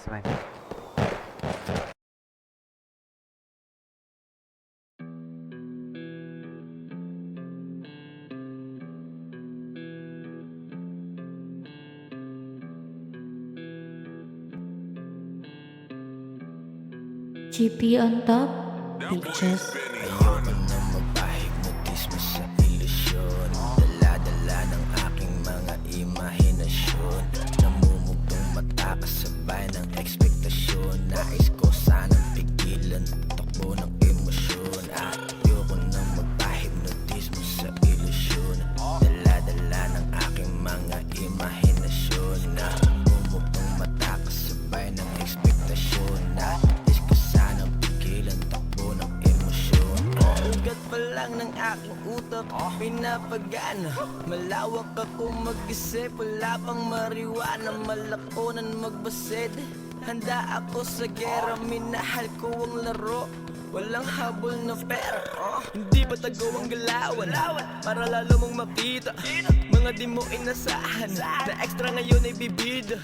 man. GP on top, bitches. Ayoko na magpahipnotis mo sa ilusyon. Dala-dala ng aking mga imahinasyon. Namumugtong mata kasabay ng ekspektasyon. Nais ko sanang pigilan takbo ng emosyon. Ayoko na magpahipnotis mo sa ilusyon. Dala-dala ng aking mga imahinasyon. Namumugtong mata kasabay ng ekspektasyon. Nais ko sanang pigilan takbo ng emosyon. Ugat pa lang ng aking utak pinapagana. Malawak ako mag-isip, wala pang mariwana. Malakonan magbasid, handa ako sa gera. Minahal ko ang laro, walang habol na pera. Hindi ba tagaw ang galawan para lalo mong makita mga di mo inasahan na extra ngayon ay bibida.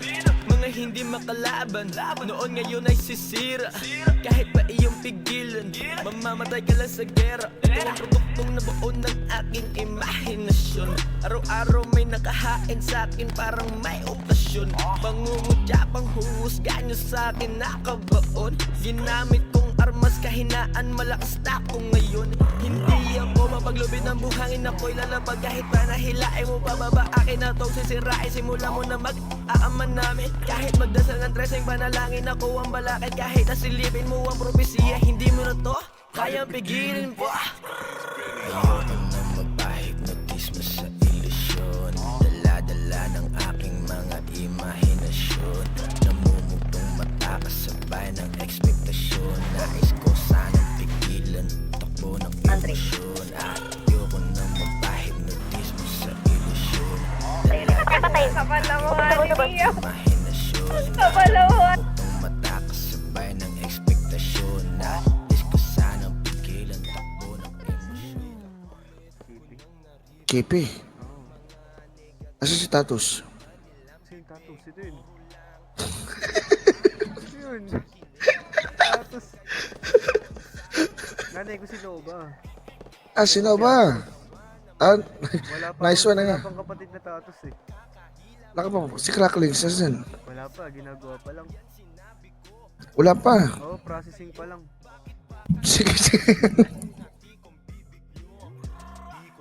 Mga hindi makalaban noon ngayon ay sisira. Kahit pa iyong pigilan, mamamatay ka lang sa gera. Ito ang produktong nabuo ng aking imahinasyon. Araw-araw may nakahain sa akin, parang may okasyon. Pangungutya, panghuhusga nyo sa akin nakabaon. Ginamit kong armas, kahinaan, malakas na ako ngayon. Hindi ako mapaglubid ng buhangin, ako'y lalabag kahit pa nahilain mo pababa. Akin na to sisirain, simula mo na mag-aaman namin. Kahit magdasal ng treseng panalangin, ako ang balakid. Kahit nasilipin mo ang propesiya, hindi mo na to kayang pigilin po. Ayoko na magpahipnotis mo sa ilusyon. Dala-dala ng aking mga imahinasyon. Namumugtong mata kasabay ng ekspektasyon. Nais ko sanang pigilan takbo ng emosyon. Ayoko na magpahipnotis mo sa ilusyon. Kapalamuhan ni Mia. Imahinasyon. Kapalamuhan. Namumugtong mata kasabay ng ekspektasyon. Nais ko sanang pigilan takbo ng emosyon. Kipi. Asa si Tatus? Kasi yung tattoo, ito yun. Ito yun. Tatos. Nanay ko si Loba. Ah, sino ba? Ah, Wala pa nice one wala nga. pang kapatid na tatos eh. Laka pa, si Cracklings, asan? Wala pa, ginagawa pa lang. Wala pa. Oo, processing pa lang. Sige, sige.